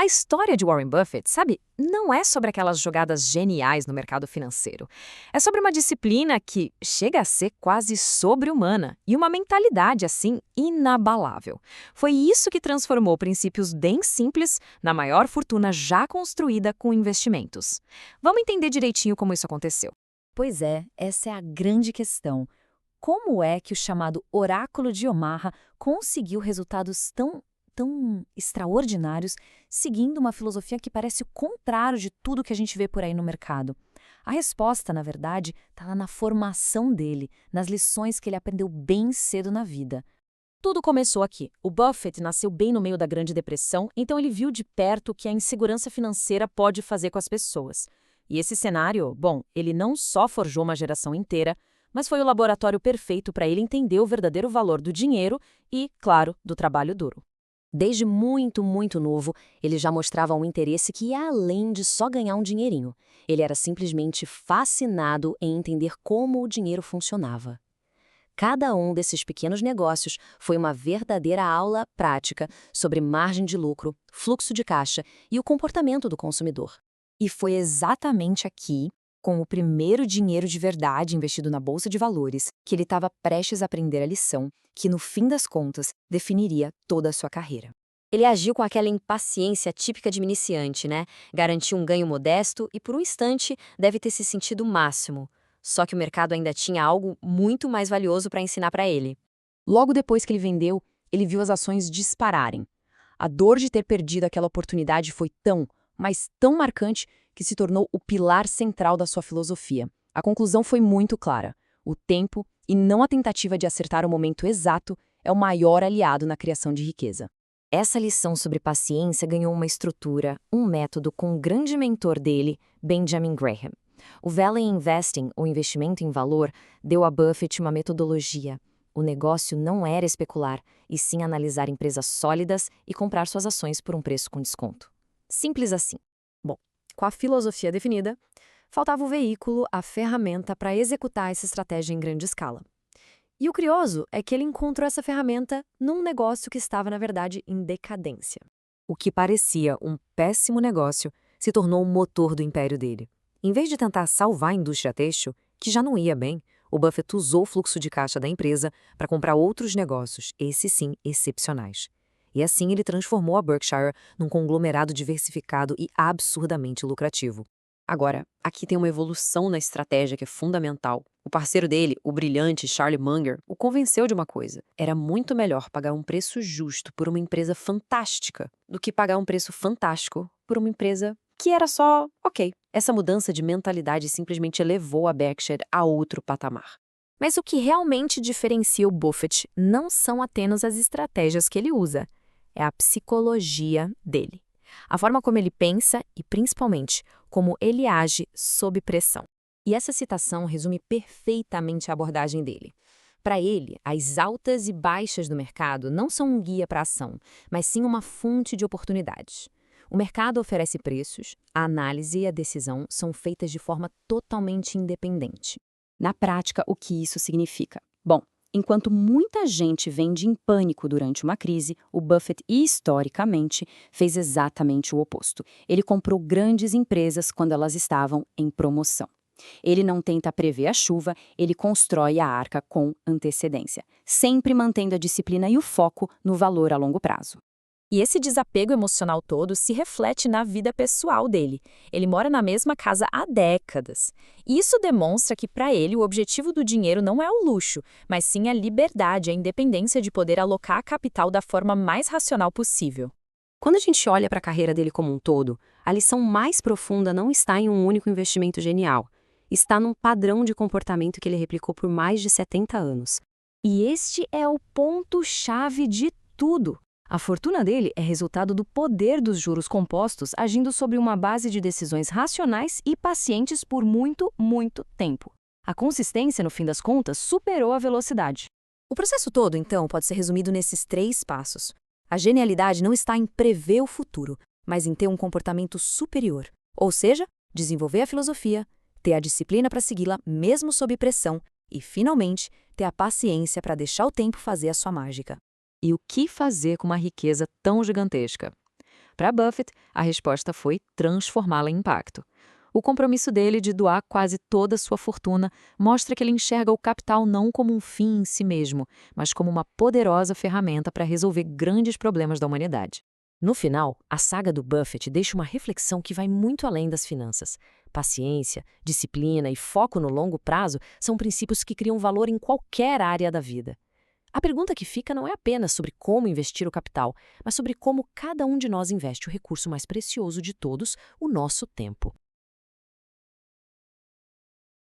A história de Warren Buffett, sabe, não é sobre aquelas jogadas geniais no mercado financeiro. É sobre uma disciplina que chega a ser quase sobre-humana e uma mentalidade, assim, inabalável. Foi isso que transformou princípios bem simples na maior fortuna já construída com investimentos. Vamos entender direitinho como isso aconteceu. Pois é, essa é a grande questão. Como é que o chamado Oráculo de Omaha conseguiu resultados tão extraordinários, seguindo uma filosofia que parece o contrário de tudo que a gente vê por aí no mercado? A resposta, na verdade, está lá na formação dele, nas lições que ele aprendeu bem cedo na vida. Tudo começou aqui. O Buffett nasceu bem no meio da Grande Depressão, então ele viu de perto o que a insegurança financeira pode fazer com as pessoas. E esse cenário, bom, ele não só forjou uma geração inteira, mas foi o laboratório perfeito para ele entender o verdadeiro valor do dinheiro e, claro, do trabalho duro. Desde muito novo, ele já mostrava um interesse que ia além de só ganhar um dinheirinho. Ele era simplesmente fascinado em entender como o dinheiro funcionava. Cada um desses pequenos negócios foi uma verdadeira aula prática sobre margem de lucro, fluxo de caixa e o comportamento do consumidor. E foi exatamente aqui, com o primeiro dinheiro de verdade investido na Bolsa de Valores, que ele estava prestes a aprender a lição, que no fim das contas definiria toda a sua carreira. Ele agiu com aquela impaciência típica de iniciante, né? Garantiu um ganho modesto e, por um instante, deve ter se sentido o máximo. Só que o mercado ainda tinha algo muito mais valioso para ensinar para ele. Logo depois que ele vendeu, ele viu as ações dispararem. A dor de ter perdido aquela oportunidade foi mas tão marcante que se tornou o pilar central da sua filosofia. A conclusão foi muito clara. O tempo, e não a tentativa de acertar o momento exato, é o maior aliado na criação de riqueza. Essa lição sobre paciência ganhou uma estrutura, um método com um grande mentor dele, Benjamin Graham. O Value Investing, ou investimento em valor, deu a Buffett uma metodologia. O negócio não era especular, e sim analisar empresas sólidas e comprar suas ações por um preço com desconto. Simples assim. Bom, com a filosofia definida, faltava o veículo, a ferramenta para executar essa estratégia em grande escala. E o curioso é que ele encontrou essa ferramenta num negócio que estava, na verdade, em decadência. O que parecia um péssimo negócio se tornou o motor do império dele. Em vez de tentar salvar a indústria têxtil, que já não ia bem, o Buffett usou o fluxo de caixa da empresa para comprar outros negócios, esses sim excepcionais. E assim ele transformou a Berkshire num conglomerado diversificado e absurdamente lucrativo. Agora, aqui tem uma evolução na estratégia que é fundamental. O parceiro dele, o brilhante Charlie Munger, o convenceu de uma coisa. Era muito melhor pagar um preço justo por uma empresa fantástica do que pagar um preço fantástico por uma empresa que era só ok. Essa mudança de mentalidade simplesmente elevou a Berkshire a outro patamar. Mas o que realmente diferencia o Buffett não são apenas as estratégias que ele usa, é a psicologia dele. A forma como ele pensa e, principalmente, como ele age sob pressão. E essa citação resume perfeitamente a abordagem dele. Para ele, as altas e baixas do mercado não são um guia para a ação, mas sim uma fonte de oportunidades. O mercado oferece preços, a análise e a decisão são feitas de forma totalmente independente. Na prática, o que isso significa? Bom, enquanto muita gente vende em pânico durante uma crise, o Buffett, historicamente, fez exatamente o oposto. Ele comprou grandes empresas quando elas estavam em promoção. Ele não tenta prever a chuva, ele constrói a arca com antecedência, sempre mantendo a disciplina e o foco no valor a longo prazo. E esse desapego emocional todo se reflete na vida pessoal dele. Ele mora na mesma casa há décadas. E isso demonstra que, para ele, o objetivo do dinheiro não é o luxo, mas sim a liberdade, a independência de poder alocar a capital da forma mais racional possível. Quando a gente olha para a carreira dele como um todo, a lição mais profunda não está em um único investimento genial. Está num padrão de comportamento que ele replicou por mais de 70 anos. E este é o ponto-chave de tudo. A fortuna dele é resultado do poder dos juros compostos agindo sobre uma base de decisões racionais e pacientes por muito tempo. A consistência, no fim das contas, superou a velocidade. O processo todo, então, pode ser resumido nesses 3 passos. A genialidade não está em prever o futuro, mas em ter um comportamento superior. Ou seja, desenvolver a filosofia, ter a disciplina para segui-la mesmo sob pressão e, finalmente, ter a paciência para deixar o tempo fazer a sua mágica. E o que fazer com uma riqueza tão gigantesca? Para Buffett, a resposta foi transformá-la em impacto. O compromisso dele de doar quase toda a sua fortuna mostra que ele enxerga o capital não como um fim em si mesmo, mas como uma poderosa ferramenta para resolver grandes problemas da humanidade. No final, a saga do Buffett deixa uma reflexão que vai muito além das finanças. Paciência, disciplina e foco no longo prazo são princípios que criam valor em qualquer área da vida. A pergunta que fica não é apenas sobre como investir o capital, mas sobre como cada um de nós investe o recurso mais precioso de todos, o nosso tempo.